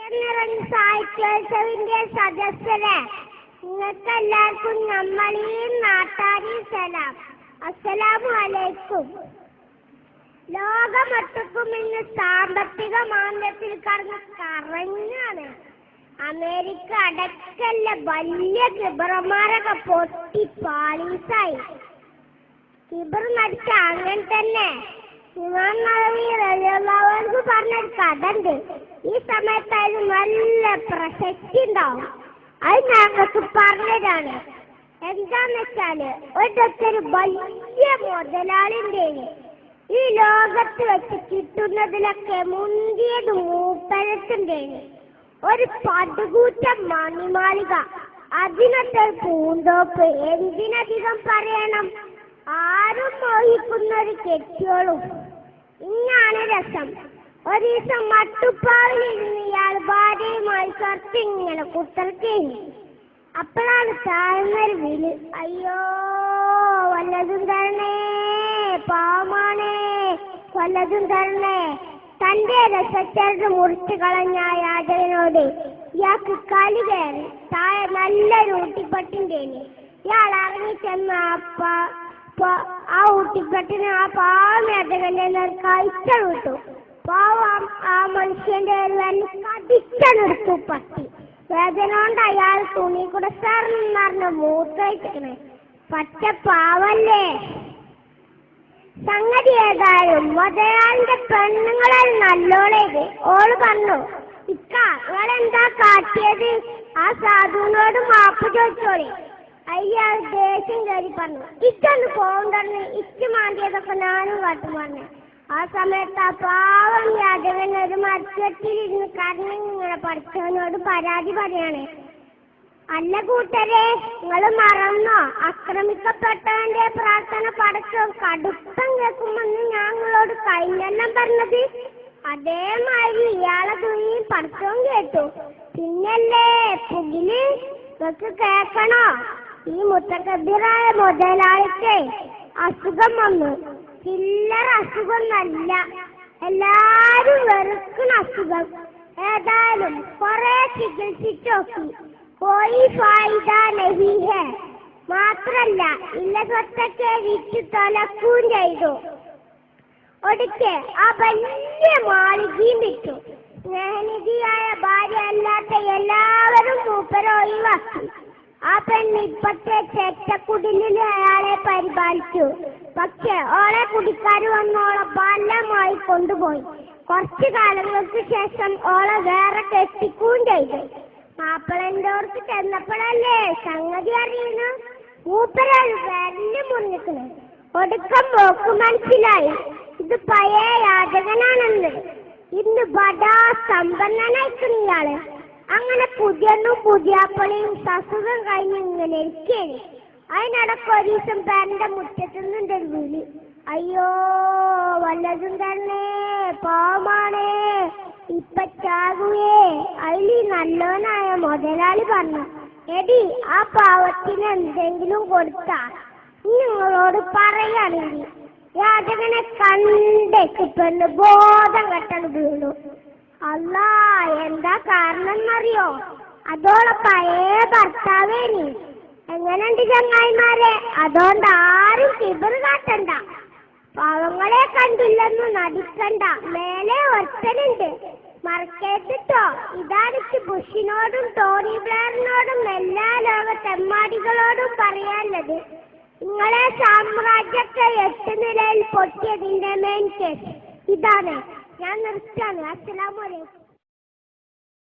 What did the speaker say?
ഹൃദയം സാഹിത്യോത്സവിന്റെ സദസ്സരെ നിങ്ങൾക്ക് എല്ലാവർക്കും നമ്മളെയും നാട്ടാരെയും സലാം. അസ്സലാമു അലൈക്കും. ലോകമൊട്ടുക്കും ഇന്ന് സാമ്പത്തിക മാന്ദ്യത്തിൽ കറങ്ങാണ്. അമേരിക്ക അടക്കല്ല വലിയ കിബറന്മാരൊക്കെ പൊട്ടി പാളീസായി. കിബർ നടിച്ച അങ്ങനെ തന്നെ അവർക്ക് പറഞ്ഞൊരു കഥ ഉണ്ട്. ഈ സമയത്ത് അതിന് നല്ല പ്രസക്തി ഉണ്ടാവും. അത് ഞങ്ങൾക്ക് പറഞ്ഞതാണ്. എന്താന്ന് വെച്ചാല് ഒരു വലിയ മുതലാളിന്റെ ഈ ലോകത്ത് വെച്ച് കിട്ടുന്നതിലൊക്കെ മുന്തിയത് മൂപ്പരത്തിന്റെ ഒരു പടുകൂറ്റ മണിമാളിക, അതിനൊക്കെ പൂന്തോപ്പ്. എന്തിനധികം പറയണം, ആരും മോഹിക്കുന്ന ഒരു കെട്ടിയോളും. ഇങ്ങാണ് രസം. ഒരു ദിവസം മട്ടുപ്പാവിലിരുന്ന് ഇയാൾ ഭാര്യയുമായി ഇങ്ങനെ കുത്തർക്കേനി. അപ്പോഴാണ് താഴ്ന്നൊരു വിളി, അയ്യോ വല്ലതും തരണേ, പാവമാണേ, വല്ലതും തരണേ. തന്റെ രസച്ചരട് മുറിച്ചു കളഞ്ഞ യാചകനോട് ഇയാൾക്ക് കലി കയറി. താഴെ നല്ലൊരു ഊട്ടിപ്പട്ടിന്റെ ഇയാൾ ഇറങ്ങി ചെന്ന ആ ഊട്ടിപ്പട്ടിന് ആ പാവം യാചകന്റെ കഴിച്ച വിട്ടു. പാവം ആ മനുഷ്യന്റെ കടിച്ചെടുത്തു പട്ടി. വേദന കൊണ്ട് അയാൾ തുണി കൂടെ സാറിന് മൂത്രയിച്ചിരിക്കണേ. പച്ച പാവല്ലേ. സംഗതി ഏതായാലും മുതലാളിന്റെ പെണ്ണുങ്ങളെ നല്ലോളേത്. ഓള് പറഞ്ഞു, ഇക്ക നിങ്ങളെന്താ കാട്ടിയത്? ആ സാധുവിനോട് മാപ്പ് ചോദിച്ചോളി. അയാൾ ദേഷ്യം കയറി പറഞ്ഞു, ഇക്കൊന്ന് പോകണ്ടെന്ന്. ഇക്ക് മാന്തിയതൊക്കെ ഞാനും കാട്ടും പറഞ്ഞു. ആ സമയത്ത് ആ പാവം യാചകൻ ഒരു മരച്ചട്ടിലിരുന്ന് കരഞ്ഞിങ്ങനെ പഠിച്ചവനോട് പരാതി പറയാണ്, അല്ല കൂട്ടരെ, നിങ്ങൾ മറന്നോ? ആക്രമിക്കപ്പെട്ടവന്റെ പ്രാർത്ഥന പടച്ചോ കടുപ്പം കേൾക്കുമെന്ന് ഞങ്ങളോട് കഴിഞ്ഞെല്ലാം പറഞ്ഞത്. അതേമാതിരി ഇയാളെ തുണി പടച്ചവും കേട്ടു. പിന്നല്ലേ പുകില് ഇതൊക്കെ കേൾക്കണോ? ഈ മുത്തക്കബിറായ മുതലാളിക്ക് അസുഖം വന്നു. ചില്ലറ അസുഖമൊന്നല്ല, എല്ലാരും വെറുക്കുന്ന അസുഖം. ഏതായാലും കുറെ ചികിത്സിച്ചു നോക്കി, കോയി ഫായിദ നഹീ ഹേ. മാത്രല്ല ഇല്ല സ്വത്തൊക്കെ വിറ്റ് തൊലക്കുകയും ചെയ്തു. ഒടുക്കെ ആ വലിയ മാളികയും വിറ്റു. സ്നേഹനിധിയായ ഭാര്യ അല്ലാത്ത എല്ലാവരും മൂപ്പരെ ഒഴിവാക്കി. ആ പെണ്ണ് ഇപ്പത്തെ ചെറ്റക്കുടിലിൽ അയാളെ പരിപാലിച്ചു. പക്ഷെ ഓളെ കുടിക്കാർ വന്നോളെ ബലമായി കൊണ്ടുപോയി. കുറച്ചു കാലങ്ങൾക്ക് ശേഷം ഓളെ വേറെ കെട്ടിക്കുകയും ചെയ്തു. മാപ്പിളന്റോർക്ക് ചെന്നപ്പോഴല്ലേ സംഗതി അറിയുന്നു. മൂപ്പരാൾ വെല്ല് മുന്നിക്കണ്. ഒടുക്കം പോക്ക് മനസ്സിലായി, ഇത് പഴയ യാചകനാണെന്ന്. ഇന്ന് ബടാ സമ്പന്നനായിക്കണ് ഇയാള്. അങ്ങനെ പുതിയണ്ണും പുതിയാപ്പളിയും സസുഖം കഴിഞ്ഞ് ഇങ്ങനെ ഇരിക്കേന്. അതിനിടക്ക് ഒരു ദിവസം പേരന്റെ മുറ്റത്തുനിന്നുണ്ട് ഒരു വിളി, അയ്യോ വല്ലതും തന്നെ, പാവമാണേ, ഇപ്പൊ ചാകുവേ. അതിൽ നല്ലവനായ മുതലാളി പറഞ്ഞു, എടി ആ പാവത്തിന് എന്തെങ്കിലും കൊടുത്താ നിങ്ങളോട് പറയുകയാണെങ്കിൽ. യാചകനെ കണ്ടേക്ക് പെണ്ണ് ബോധം കെട്ടത് വീണു. അല്ലാ, എന്താ കാരണം എന്നറിയോ? അതോളെ പഴയ ഭർത്താവേനി. എങ്ങനെയുണ്ട് ചങ്ങായിമാരെ? അതുകൊണ്ട് ആരും കിബർ കാട്ടണ്ട, പാവങ്ങളെ കണ്ടില്ലെന്ന് നടിക്കണ്ട. മേലെ ഒറ്റനുണ്ട്, മറക്കേട്ടോ. ഇതാണിക്ക് ബുഷിനോടും ടോണി ബ്ലെയറിനോടും എല്ലാ ലോക തെമ്മാടികളോടും പറയാനുള്ളത്. നിങ്ങളെ സാമ്രാജ്യത്തെ 8 നിലയിൽ പൊട്ടിയതിന്റെ മെയിൻ കേസ് ഇതാണ്. ഞാൻ നിർത്താന്. അസ്സലാമു അലൈക്കും.